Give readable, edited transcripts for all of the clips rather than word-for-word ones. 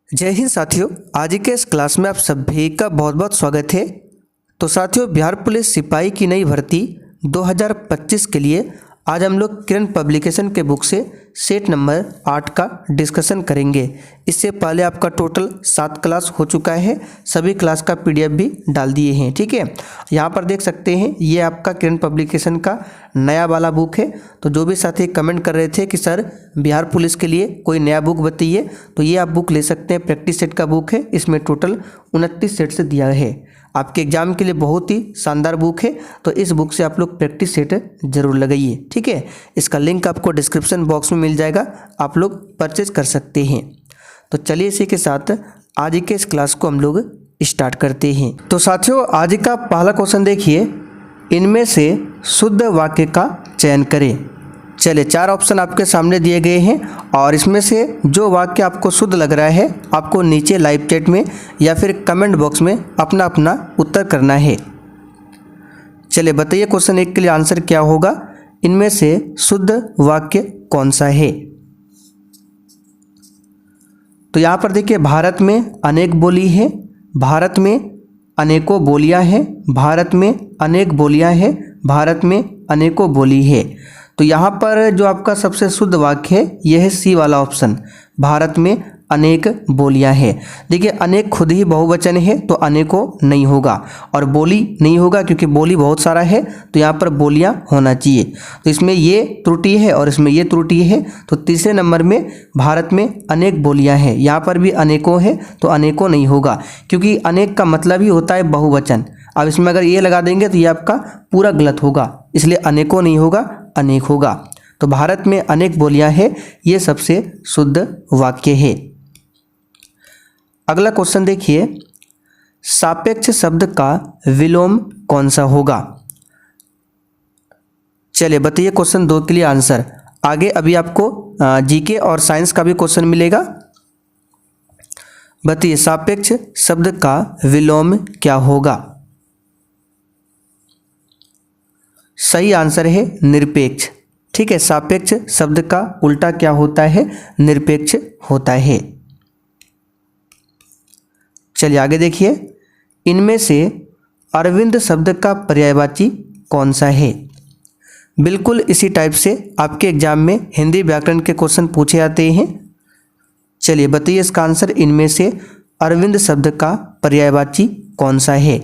जय हिंद साथियों, आज के इस क्लास में आप सभी का बहुत बहुत स्वागत है। तो साथियों, बिहार पुलिस सिपाही की नई भर्ती 2025 के लिए आज हम लोग किरण पब्लिकेशन के बुक से सेट नंबर 8 का डिस्कशन करेंगे। इससे पहले आपका टोटल 7 क्लास हो चुका है, सभी क्लास का पीडीएफ भी डाल दिए हैं। ठीक है, यहाँ पर देख सकते हैं ये आपका किरण पब्लिकेशन का नया वाला बुक है। तो जो भी साथी कमेंट कर रहे थे कि सर बिहार पुलिस के लिए कोई नया बुक बताइए, तो ये आप बुक ले सकते हैं। प्रैक्टिस सेट का बुक है, इसमें टोटल 29 सेट से दिया है। आपके एग्जाम के लिए बहुत ही शानदार बुक है, तो इस बुक से आप लोग प्रैक्टिस सेट जरूर लगाइए। ठीक है, इसका लिंक आपको डिस्क्रिप्शन बॉक्स में मिल जाएगा, आप लोग परचेज कर सकते हैं। तो चलिए इसी के साथ आज के इस क्लास को हम लोग स्टार्ट करते हैं। तो साथियों, आज का पहला क्वेश्चन देखिए, इनमें से शुद्ध वाक्य का चयन करें। चलिए, 4 ऑप्शन आपके सामने दिए गए हैं और इसमें से जो वाक्य आपको शुद्ध लग रहा है आपको नीचे लाइव चैट में या फिर कमेंट बॉक्स में अपना अपना उत्तर करना है। चलिए बताइए, क्वेश्चन 1 के लिए आंसर क्या होगा, इनमें से शुद्ध वाक्य कौन सा है। तो यहाँ पर देखिए, भारत में अनेक बोली है, भारत में अनेकों बोलियां हैं, भारत में अनेक बोलियां हैं, भारत में अनेकों बोली है। तो यहाँ पर जो आपका सबसे शुद्ध वाक्य है यह है सी वाला ऑप्शन, भारत में अनेक बोलियां हैं। देखिए, अनेक खुद ही बहुवचन है तो अनेकों नहीं होगा, और बोली नहीं होगा क्योंकि बोली बहुत सारा है, तो यहाँ पर बोलियां होना चाहिए। तो इसमें ये त्रुटि है और इसमें ये त्रुटि है। तो तीसरे नंबर में भारत में अनेक बोलियां हैं, यहाँ पर भी अनेकों है तो अनेकों नहीं होगा, क्योंकि अनेक का मतलब ही होता है बहुवचन। अब इसमें अगर ये लगा देंगे तो ये आपका पूरा गलत होगा, इसलिए अनेकों नहीं होगा, अनेक होगा। तो भारत में अनेक बोलियां हैं, ये सबसे शुद्ध वाक्य है। अगला क्वेश्चन देखिए, सापेक्ष शब्द का विलोम कौन सा होगा। चलिए बताइए, क्वेश्चन 2 के लिए आंसर। आगे अभी आपको जीके और साइंस का भी क्वेश्चन मिलेगा। बताइए, सापेक्ष शब्द का विलोम क्या होगा। सही आंसर है निरपेक्ष। ठीक है, सापेक्ष शब्द का उल्टा क्या होता है, निरपेक्ष होता है। चलिए आगे देखिए, इनमें से अरविंद शब्द का पर्यायवाची कौन सा है। बिल्कुल इसी टाइप से आपके एग्जाम में हिंदी व्याकरण के क्वेश्चन पूछे जाते हैं। चलिए बताइए इसका आंसर, इनमें से अरविंद शब्द का पर्यायवाची कौन सा है।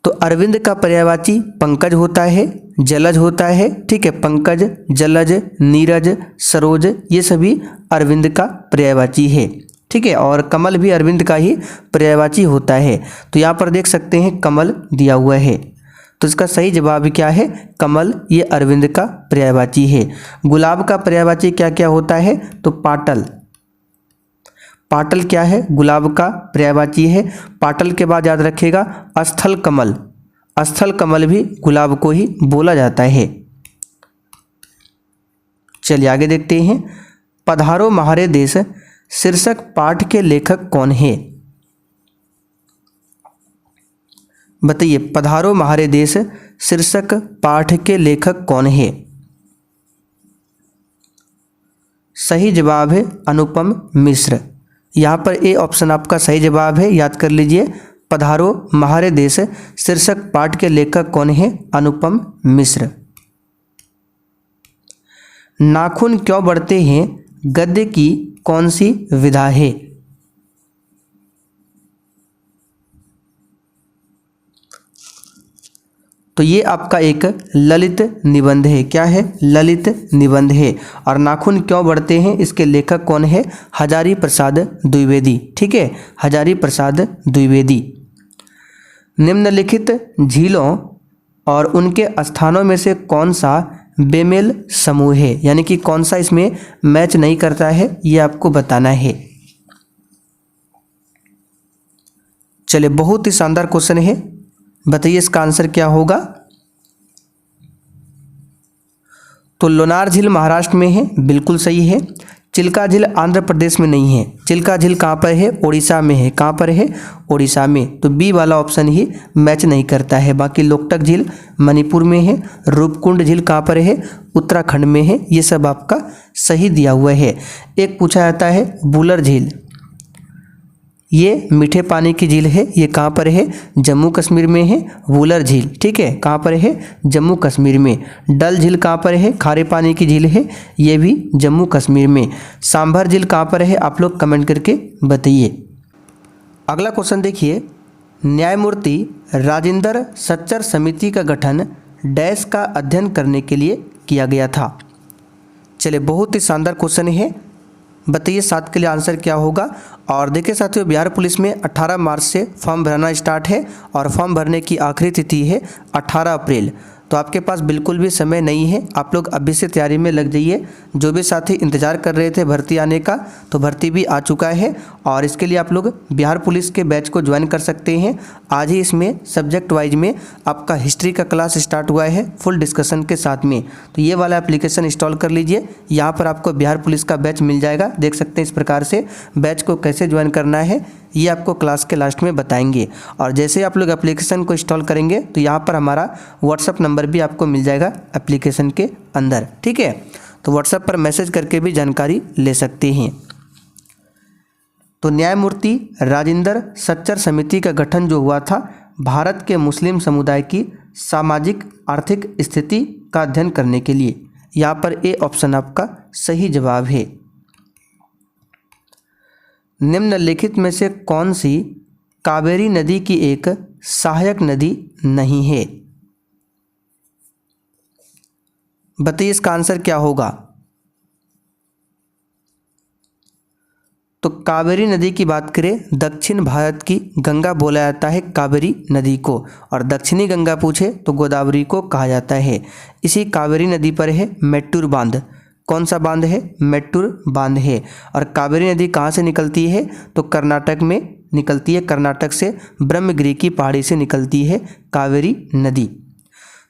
तो अरविंद का पर्यायवाची पंकज होता है, जलज होता है। ठीक है, पंकज, जलज, नीरज, सरोज, ये सभी अरविंद का पर्यायवाची है। ठीक है, और कमल भी अरविंद का ही पर्यायवाची होता है। तो यहाँ पर देख सकते हैं कमल दिया हुआ है, तो इसका सही जवाब क्या है, कमल, ये अरविंद का पर्यायवाची है। गुलाब का पर्यायवाची क्या क्या होता है, तो पाटल। पाटल क्या है, गुलाब का पर्यायवाची है। पाटल के बाद याद रखिएगा स्थल कमल, स्थल कमल भी गुलाब को ही बोला जाता है। चलिए आगे देखते हैं, पधारो म्हारे देश शीर्षक पाठ के लेखक कौन है। बताइए, पधारो म्हारे देश शीर्षक पाठ के लेखक कौन है। सही जवाब है अनुपम मिश्र। यहाँ पर ए ऑप्शन आपका सही जवाब है, याद कर लीजिए। पधारो म्हारे देश शीर्षक पाठ के लेखक कौन है, अनुपम मिश्र। नाखून क्यों बढ़ते हैं गद्य की कौन सी विधा है। तो ये आपका एक ललित निबंध है। क्या है, ललित निबंध है। और नाखून क्यों बढ़ते हैं, इसके लेखक कौन है, हजारी प्रसाद द्विवेदी। ठीक है, हजारी प्रसाद द्विवेदी। निम्नलिखित झीलों और उनके स्थानों में से कौन सा बेमेल समूह है, यानी कि कौन सा इसमें मैच नहीं करता है, ये आपको बताना है। चलिए, बहुत ही शानदार क्वेश्चन है, बताइए इसका आंसर क्या होगा। तो लोनार झील महाराष्ट्र में है, बिल्कुल सही है। चिल्का झील आंध्र प्रदेश में नहीं है। चिल्का झील कहाँ पर है? उड़ीसा में है। कहाँ पर है? उड़ीसा में। तो बी वाला ऑप्शन ही मैच नहीं करता है। बाकी लोकटक झील मणिपुर में है। रूपकुंड झील कहाँ पर है? उत्तराखंड में है। ये सब आपका सही दिया हुआ है। एक पूछा जाता है वुलर झील, ये मीठे पानी की झील है। ये कहाँ पर है? जम्मू कश्मीर में है वुलर झील। ठीक है, कहाँ पर है? जम्मू कश्मीर में। डल झील कहाँ पर है? खारे पानी की झील है। ये भी जम्मू कश्मीर में। सांभर झील कहाँ पर है? आप लोग कमेंट करके बताइए। अगला क्वेश्चन देखिए, न्यायमूर्ति राजेंद्र सच्चर समिति का गठन डैश का अध्ययन करने के लिए किया गया था। चलिए, बहुत ही शानदार क्वेश्चन है, बताइए 7 के लिए आंसर क्या होगा। और देखिए साथियों, बिहार पुलिस में 18 मार्च से फॉर्म भरना स्टार्ट है और फॉर्म भरने की आखिरी तिथि है 18 अप्रैल। तो आपके पास बिल्कुल भी समय नहीं है, आप लोग अभी से तैयारी में लग जाइए। जो भी साथी इंतजार कर रहे थे भर्ती आने का, तो भर्ती भी आ चुका है और इसके लिए आप लोग बिहार पुलिस के बैच को ज्वाइन कर सकते हैं। आज ही इसमें सब्जेक्ट वाइज में आपका हिस्ट्री का क्लास स्टार्ट हुआ है फुल डिस्कशन के साथ में। तो ये वाला एप्लीकेशन इंस्टॉल कर लीजिए, यहाँ पर आपको बिहार पुलिस का बैच मिल जाएगा। देख सकते हैं इस प्रकार से बैच को कैसे ज्वाइन करना है, ये आपको क्लास के लास्ट में बताएंगे। और जैसे आप लोग एप्लीकेशन को इंस्टॉल करेंगे तो यहाँ पर हमारा व्हाट्सअप नंबर भी आपको मिल जाएगा एप्लीकेशन के अंदर। ठीक है, तो व्हाट्सएप पर मैसेज करके भी जानकारी ले सकते हैं। तो न्यायमूर्ति राजेंद्र सच्चर समिति का गठन जो हुआ था भारत के मुस्लिम समुदाय की सामाजिक आर्थिक स्थिति का अध्ययन करने के लिए, यहाँ पर ए ऑप्शन आपका सही जवाब है। निम्नलिखित में से कौन सी कावेरी नदी की एक सहायक नदी नहीं है? बताइए इसका आंसर क्या होगा। तो कावेरी नदी की बात करें, दक्षिण भारत की गंगा बोला जाता है कावेरी नदी को, और दक्षिणी गंगा पूछे तो गोदावरी को कहा जाता है। इसी कावेरी नदी पर है मेट्टूर बांध। कौन सा बांध है? मेट्टूर बांध है। और कावेरी नदी कहाँ से निकलती है? तो कर्नाटक में निकलती है। कर्नाटक से ब्रह्मगिरी की पहाड़ी से निकलती है कावेरी नदी।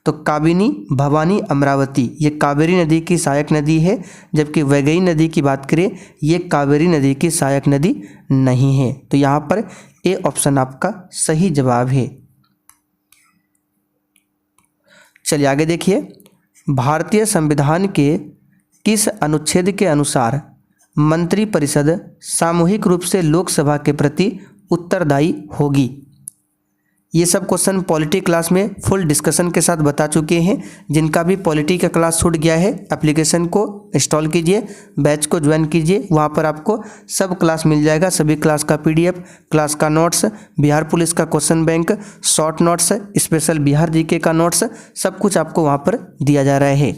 तो काबिनी, भवानी, अमरावती ये कावेरी नदी की सहायक नदी है, जबकि वैगई नदी की बात करें ये कावेरी नदी की सहायक नदी नहीं है। तो यहाँ पर ए ऑप्शन आपका सही जवाब है। चलिए आगे देखिए, भारतीय संविधान के किस अनुच्छेद के अनुसार मंत्रिपरिषद सामूहिक रूप से लोकसभा के प्रति उत्तरदायी होगी? ये सब क्वेश्चन पॉलिटी क्लास में फुल डिस्कशन के साथ बता चुके हैं। जिनका भी पॉलिटी का क्लास छूट गया है, एप्लीकेशन को इंस्टॉल कीजिए, बैच को ज्वाइन कीजिए, वहाँ पर आपको सब क्लास मिल जाएगा। सभी क्लास का PDF, क्लास का नोट्स, बिहार पुलिस का question bank, short notes, special Bihar GK का नोट्स, सब कुछ आपको वहाँ पर दिया जा रहा है।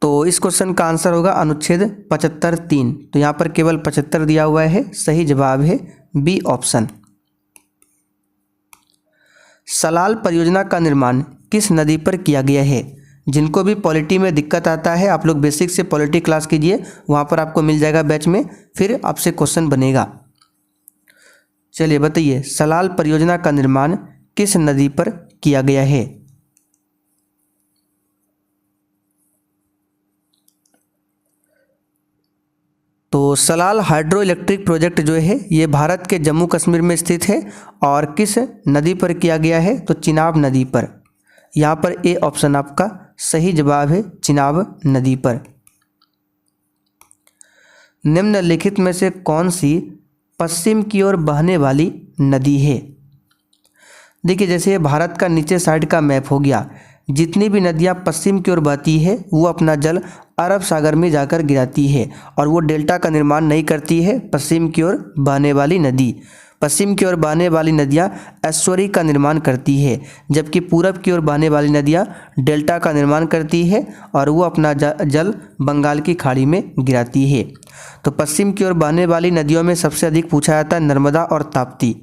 तो इस क्वेश्चन का आंसर होगा अनुच्छेद 75(3). तो यहाँ पर केवल 75 दिया हुआ है, सही जवाब है बी ऑप्शन। सलाल परियोजना का निर्माण किस नदी पर किया गया है? जिनको भी पॉलिटी में दिक्कत आता है, आप लोग बेसिक से पॉलिटी क्लास कीजिए, वहाँ पर आपको मिल जाएगा बैच में, फिर आपसे क्वेश्चन बनेगा। चलिए बताइए, सलाल परियोजना का निर्माण किस नदी पर किया गया है? तो सलाल हाइड्रो इलेक्ट्रिक प्रोजेक्ट जो है ये भारत के जम्मू कश्मीर में स्थित है। और किस नदी पर किया गया है? तो चिनाब नदी पर। यहाँ पर ए ऑप्शन आपका सही जवाब है, चिनाब नदी पर। निम्नलिखित में से कौन सी पश्चिम की ओर बहने वाली नदी है? देखिए, जैसे भारत का नीचे साइड का मैप हो गया, जितनी भी नदियाँ पश्चिम की ओर बहती है वो अपना जल अरब सागर में जाकर गिराती है और वो डेल्टा का निर्माण नहीं करती है। पश्चिम की ओर बहने वाली नदी, पश्चिम की ओर बहने वाली नदियाँ एस्चुरी का निर्माण करती है, जबकि पूरब की ओर बहने वाली नदियाँ डेल्टा का निर्माण करती है और वो अपना जल बंगाल की खाड़ी में गिराती है। तो पश्चिम की ओर बहने वाली नदियों में सबसे अधिक पूछा जाता है नर्मदा और ताप्ती।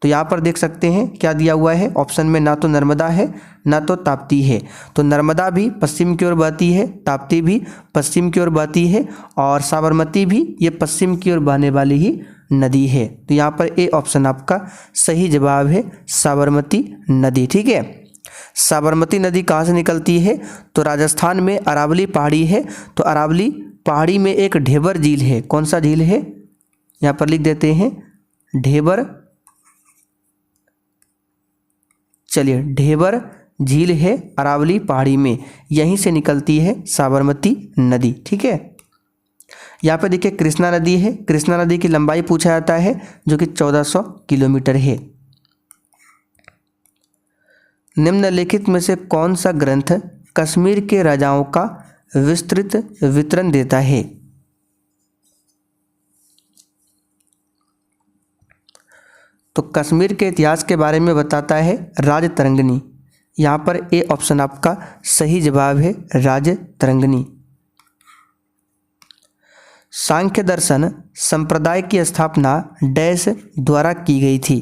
तो यहाँ पर देख सकते हैं क्या दिया हुआ है ऑप्शन में, ना तो नर्मदा है ना तो ताप्ती है। तो नर्मदा भी पश्चिम की ओर बहती है, ताप्ती भी पश्चिम की ओर बहती है और साबरमती भी ये पश्चिम की ओर बहने वाली ही नदी है। तो यहाँ पर ए ऑप्शन आपका सही जवाब है, साबरमती नदी। ठीक है, साबरमती नदी कहाँ से निकलती है? तो राजस्थान में अरावली पहाड़ी है, तो अरावली पहाड़ी में एक ढेबर झील है। कौन सा झील है? यहाँ पर लिख देते हैं ढेबर। चलिए, ढेबर झील है अरावली पहाड़ी में, यहीं से निकलती है साबरमती नदी। ठीक है, यहाँ पे देखिए कृष्णा नदी है। कृष्णा नदी की लंबाई पूछा जाता है जो कि 1400 किलोमीटर है। निम्नलिखित में से कौन सा ग्रंथ कश्मीर के राजाओं का विस्तृत विवरण देता है? तो कश्मीर के इतिहास के बारे में बताता है राजतरंगिणी। यहाँ पर ए ऑप्शन आपका सही जवाब है, राजतरंगिणी। सांख्य दर्शन संप्रदाय की स्थापना डैश द्वारा की गई थी।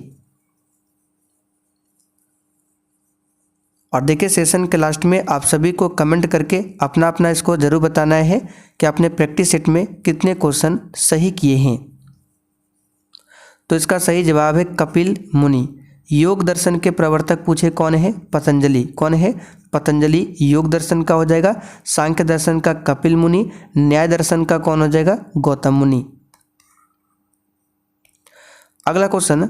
और देखिए सेशन के लास्ट में आप सभी को कमेंट करके अपना अपना स्कोर जरूर बताना है कि आपने प्रैक्टिस सेट में कितने क्वेश्चन सही किए हैं। तो इसका सही जवाब है कपिल मुनि। योग दर्शन के प्रवर्तक पूछे कौन है? पतंजलि। कौन है? पतंजलि योग दर्शन का हो जाएगा। सांख्य दर्शन का कपिल मुनि। न्याय दर्शन का कौन हो जाएगा? गौतम मुनि। अगला क्वेश्चन,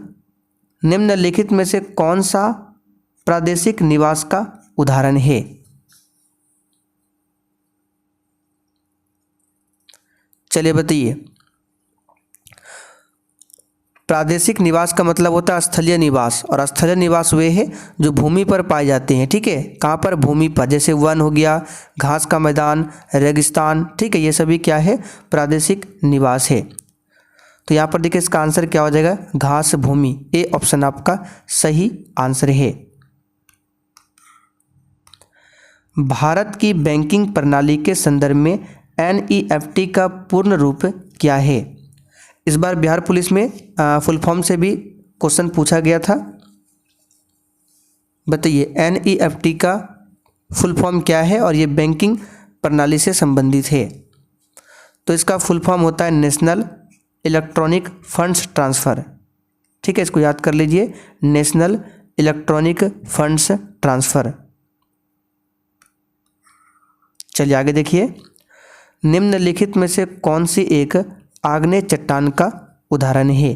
निम्नलिखित में से कौन सा प्रादेशिक निवास का उदाहरण है? चलिए बताइए। प्रादेशिक निवास का मतलब होता है स्थलीय निवास, और स्थलीय निवास वे है जो भूमि पर पाए जाते हैं। ठीक है, कहाँ पर? भूमि पर, जैसे वन हो गया, घास का मैदान, रेगिस्तान। ठीक है, ये सभी क्या है? प्रादेशिक निवास है। तो यहाँ पर देखिए इसका आंसर क्या हो जाएगा? घास भूमि। ए ऑप्शन आपका सही आंसर है। भारत की बैंकिंग प्रणाली के संदर्भ में NEFT का पूर्ण रूप क्या है? इस बार बिहार पुलिस में फुल फॉर्म से भी क्वेश्चन पूछा गया था। बताइए NEFT का फुल फॉर्म क्या है और ये बैंकिंग प्रणाली से संबंधित है। तो इसका फुल फॉर्म होता है नेशनल इलेक्ट्रॉनिक फंड्स ट्रांसफ़र। ठीक है, इसको याद कर लीजिए, नेशनल इलेक्ट्रॉनिक फंड्स ट्रांसफ़र। चलिए आगे देखिए। निम्नलिखित में से कौन सी एक आग्नेय चट्टान का उदाहरण है?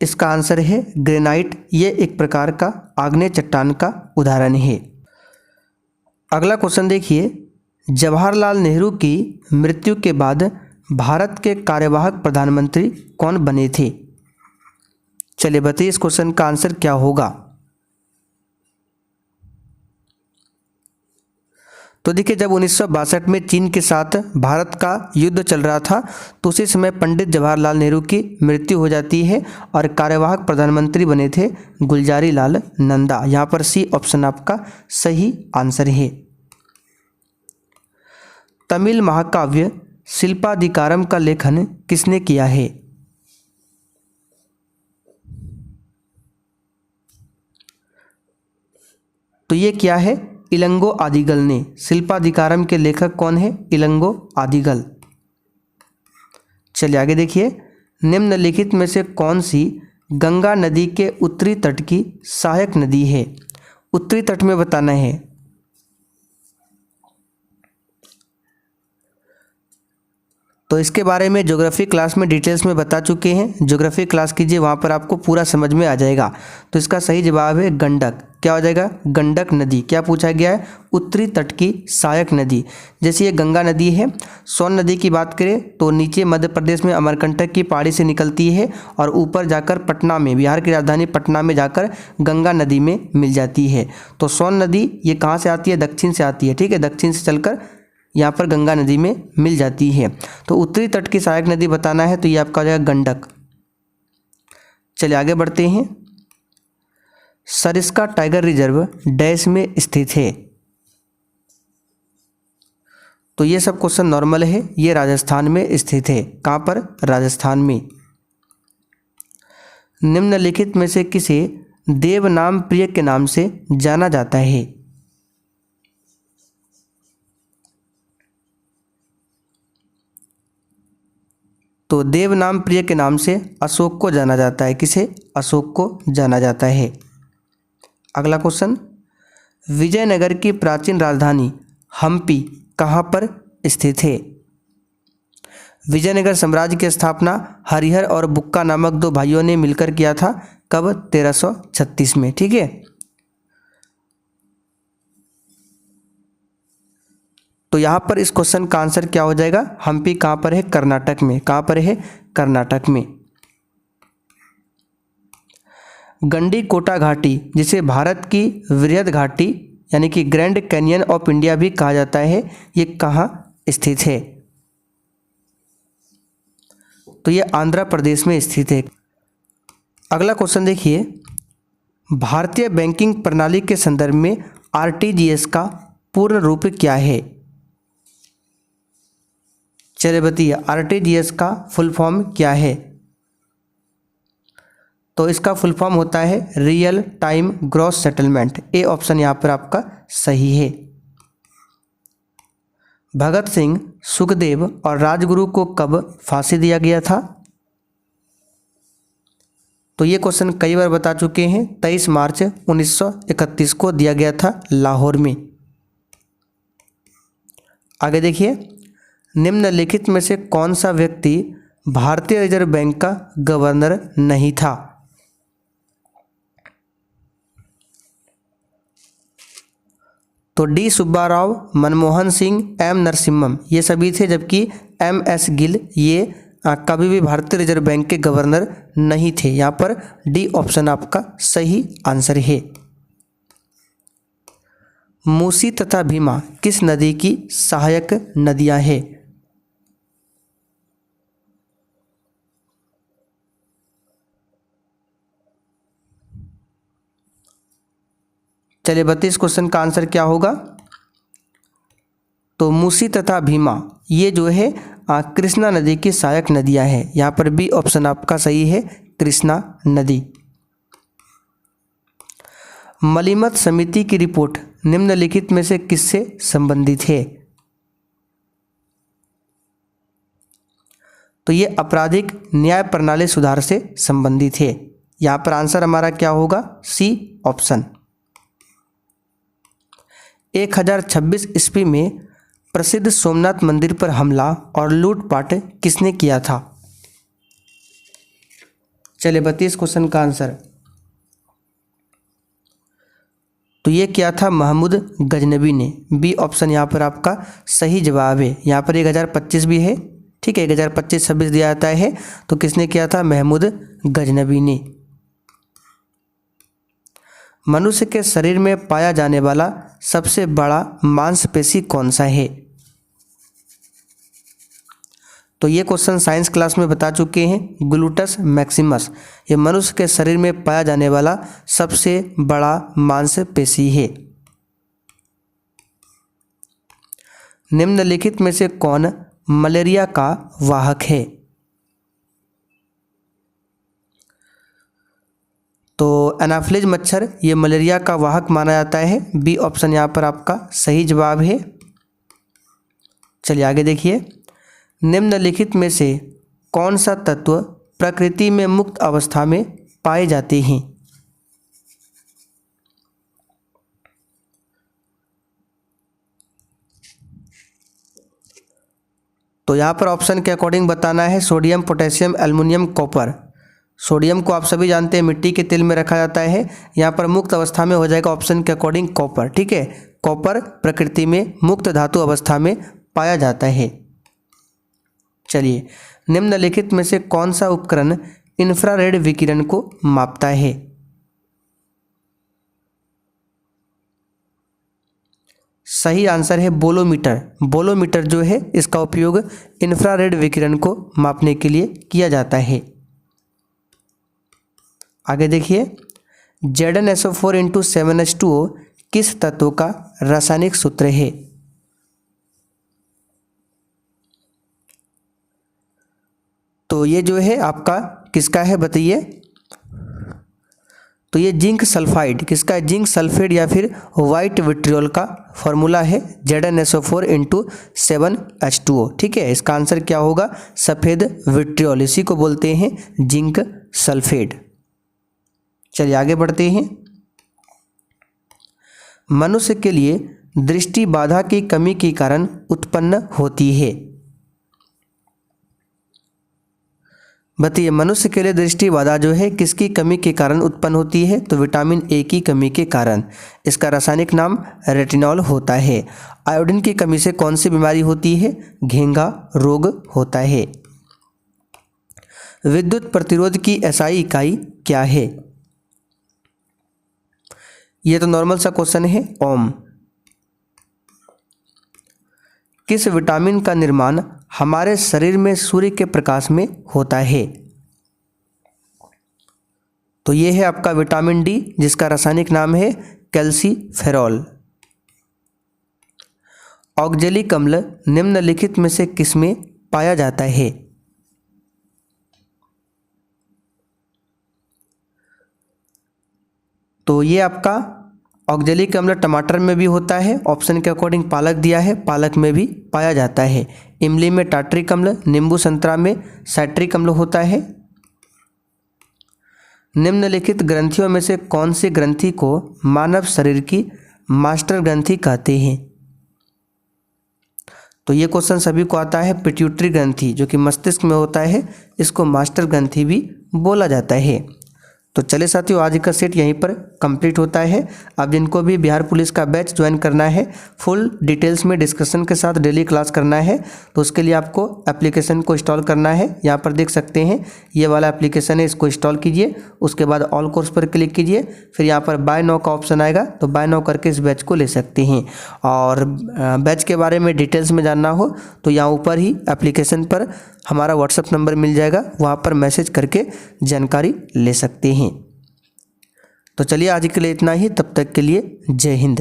इसका आंसर है ग्रेनाइट। ये एक प्रकार का आग्नेय चट्टान का उदाहरण है। अगला क्वेश्चन देखिए, जवाहरलाल नेहरू की मृत्यु के बाद भारत के कार्यवाहक प्रधानमंत्री कौन बने थे? चलिए बताइए इस क्वेश्चन का आंसर क्या होगा। तो देखिए जब 1962 में चीन के साथ भारत का युद्ध चल रहा था तो उसी समय पंडित जवाहरलाल नेहरू की मृत्यु हो जाती है और कार्यवाहक प्रधानमंत्री बने थे गुलजारी लाल नंदा। यहाँ पर सी ऑप्शन आपका सही आंसर है। तमिल महाकाव्य शिल्पाधिकारम का लेखन किसने किया है? तो ये क्या है? इलंगो आदिगल ने। शिल्पाधिकारम के लेखक कौन है? इलंगो आदिगल। चलिए आगे देखिए। निम्नलिखित में से कौन सी गंगा नदी के उत्तरी तट की सहायक नदी है? उत्तरी तट में बताना है। तो इसके बारे में ज्योग्राफी क्लास में डिटेल्स में बता चुके हैं। ज्योग्राफी क्लास कीजिए, वहाँ पर आपको पूरा समझ में आ जाएगा। तो इसका सही जवाब है गंडक। क्या हो जाएगा? गंडक नदी। क्या पूछा गया है? उत्तरी तट की सहायक नदी। जैसे ये गंगा नदी है, सोन नदी की बात करें तो नीचे मध्य प्रदेश में अमरकंटक की पहाड़ी से निकलती है और ऊपर जाकर पटना में, बिहार की राजधानी पटना में जाकर गंगा नदी में मिल जाती है। तो सोन नदी ये कहाँ से आती है? दक्षिण से आती है। ठीक है, दक्षिण से चलकर यहाँ पर गंगा नदी में मिल जाती है। तो उत्तरी तट की सहायक नदी बताना है तो ये आपका हो जाएगा गंडक। चलिए आगे बढ़ते हैं। सरिस्का टाइगर रिजर्व डैश में स्थित है। तो ये सब क्वेश्चन नॉर्मल है। ये राजस्थान में स्थित है। कहाँ पर? राजस्थान में। निम्नलिखित में से किसे देवनाम प्रिय के नाम से जाना जाता है? तो तो देवनाम प्रिय के नाम से अशोक को जाना जाता है। किसे? अशोक को जाना जाता है। अगला क्वेश्चन, विजयनगर की प्राचीन राजधानी हम्पी कहाँ पर स्थित है? विजयनगर साम्राज्य की स्थापना हरिहर और बुक्का नामक दो भाइयों ने मिलकर किया था। कब? 1336 में। ठीक है, तो यहाँ पर इस क्वेश्चन का आंसर क्या हो जाएगा? हम्पी कहाँ पर है? कर्नाटक में। कहाँ पर है? कर्नाटक में। गंडीकोटा घाटी, जिसे भारत की वृहद घाटी यानी कि ग्रैंड कैनियन ऑफ इंडिया भी कहा जाता है, ये कहाँ स्थित है? तो ये आंध्र प्रदेश में स्थित है। अगला क्वेश्चन देखिए, भारतीय बैंकिंग प्रणाली के संदर्भ में आरटीजीएस का पूर्ण रूप क्या है? चलिए बताइए, आरटीजीएस का फुल फॉर्म क्या है? तो इसका फुल फॉर्म होता है real time gross settlement. A option यहाँ पर आपका सही है। भगत सिंह, सुखदेव और राजगुरु को कब फांसी दिया गया था? तो ये क्वेश्चन कई बार बता चुके हैं। 23 मार्च 1931 को दिया गया था लाहौर में। आगे देखिए, निम्नलिखित में से कौन सा व्यक्ति भारतीय रिजर्व बैंक का गवर्नर नहीं था? तो डी सुब्बा राव, मनमोहन सिंह, एम नरसिम्हम ये सभी थे, जबकि एम एस गिल ये कभी भी भारतीय रिजर्व बैंक के गवर्नर नहीं थे। यहाँ पर डी ऑप्शन आपका सही आंसर है। मूसी तथा भीमा किस नदी की सहायक नदियां हैं? चलिए 32 क्वेश्चन का आंसर क्या होगा? तो मूसी तथा भीमा ये जो है कृष्णा नदी की सहायक नदियां हैं। यहाँ पर बी ऑप्शन आपका सही है, कृष्णा नदी। मलीमत समिति की रिपोर्ट निम्नलिखित में से किससे संबंधित है? तो ये आपराधिक न्याय प्रणाली सुधार से संबंधित है। यहाँ पर आंसर हमारा क्या होगा? C option. 1026 ईस्वी में प्रसिद्ध सोमनाथ मंदिर पर हमला और लूटपाट किसने किया था? चलिए 32 क्वेश्चन का आंसर, तो ये क्या था? महमूद गजनबी ने। बी ऑप्शन यहाँ पर आपका सही जवाब है। यहाँ पर 1025 भी है, ठीक है, 1025-26 दिया जाता है, तो किसने किया था? महमूद गजनबी ने। मनुष्य के शरीर में पाया जाने वाला सबसे बड़ा मांसपेशी कौन सा है? तो ये क्वेश्चन साइंस क्लास में बता चुके हैं, ग्लूटस मैक्सिमस। ये मनुष्य के शरीर में पाया जाने वाला सबसे बड़ा मांसपेशी है। निम्नलिखित में से कौन मलेरिया का वाहक है? तो एनाफ्लिज मच्छर ये मलेरिया का वाहक माना जाता है। बी ऑप्शन यहाँ पर आपका सही जवाब है। चलिए आगे देखिए, निम्नलिखित में से कौन सा तत्व प्रकृति में मुक्त अवस्था में पाए जाते हैं? तो यहाँ पर ऑप्शन के अकॉर्डिंग बताना है sodium, potassium, aluminium, copper. Sodium को आप सभी जानते हैं मिट्टी के तेल में रखा जाता है। यहाँ पर मुक्त अवस्था में हो जाएगा ऑप्शन के अकॉर्डिंग कॉपर। ठीक है, कॉपर प्रकृति में मुक्त धातु अवस्था में पाया जाता है। चलिए, निम्नलिखित में से कौन सा उपकरण इंफ्रारेड विकिरण को मापता है? सही आंसर है बोलोमीटर। बोलोमीटर जो है इसका उपयोग इंफ्रारेड विकिरण को मापने के लिए किया जाता है। आगे देखिए, Zn SO4 × 7H2O किस तत्व का रासायनिक सूत्र है? तो ये जो है आपका किसका है बताइए? तो ये जिंक सल्फाइड किसका है, जिंक सल्फेट या फिर वाइट विट्रियोल का फॉर्मूला है ZnSO4 × 7H2O। ठीक है, इसका आंसर क्या होगा, सफ़ेद विट्रियोल, इसी को बोलते हैं जिंक सल्फेट। चलिए आगे बढ़ते हैं। मनुष्य के लिए दृष्टि बाधा की कमी के कारण उत्पन्न होती है। बताइए, मनुष्य के लिए दृष्टि बाधा जो है किसकी कमी के कारण उत्पन्न होती है, तो विटामिन ए की कमी के कारण। इसका रासायनिक नाम रेटिनॉल होता है। आयोडीन की कमी से कौन सी बीमारी होती है, घेंघा रोग होता है। विद्युत प्रतिरोध की एसआई इकाई क्या है, यह तो नॉर्मल सा क्वेश्चन है, ओम। किस विटामिन का निर्माण हमारे शरीर में सूर्य के प्रकाश में होता है, तो ये है आपका विटामिन डी, जिसका रासायनिक नाम है कैल्सीफेरॉल। ऑक्जेलिक अम्ल निम्नलिखित में से किसमें पाया जाता है, तो ये आपका ऑक्जेलिक अम्ल टमाटर में भी होता है, ऑप्शन के अकॉर्डिंग पालक दिया है, पालक में भी पाया जाता है। इमली में टार्ट्रिक अम्ल, नींबू संतरा में साइट्रिक अम्ल होता है। निम्नलिखित ग्रंथियों में से कौन सी ग्रंथि को मानव शरीर की मास्टर ग्रंथि कहते हैं, तो ये क्वेश्चन सभी को आता है। पिट्यूटरी ग्रंथि जो कि मस्तिष्क में होता है, इसको मास्टर ग्रंथि भी बोला जाता है। तो चले साथियों, आज का सेट यहीं पर कंप्लीट होता है। अब जिनको भी बिहार पुलिस का बैच ज्वाइन करना है, फुल डिटेल्स में डिस्कशन के साथ डेली क्लास करना है, तो उसके लिए आपको एप्लीकेशन को इंस्टॉल करना है। यहाँ पर देख सकते हैं ये वाला एप्लीकेशन है, इसको इंस्टॉल कीजिए। उसके बाद ऑल कोर्स पर क्लिक कीजिए, फिर यहाँ पर बाय नाउ का ऑप्शन आएगा, तो बाय नाउ करके इस बैच को ले सकते हैं। और बैच के बारे में डिटेल्स में जानना हो तो यहाँ ऊपर ही एप्लीकेशन पर हमारा व्हाट्सएप नंबर मिल जाएगा, वहाँ पर मैसेज करके जानकारी ले सकते हैं। तो चलिए आज के लिए इतना ही, तब तक के लिए जय हिंद।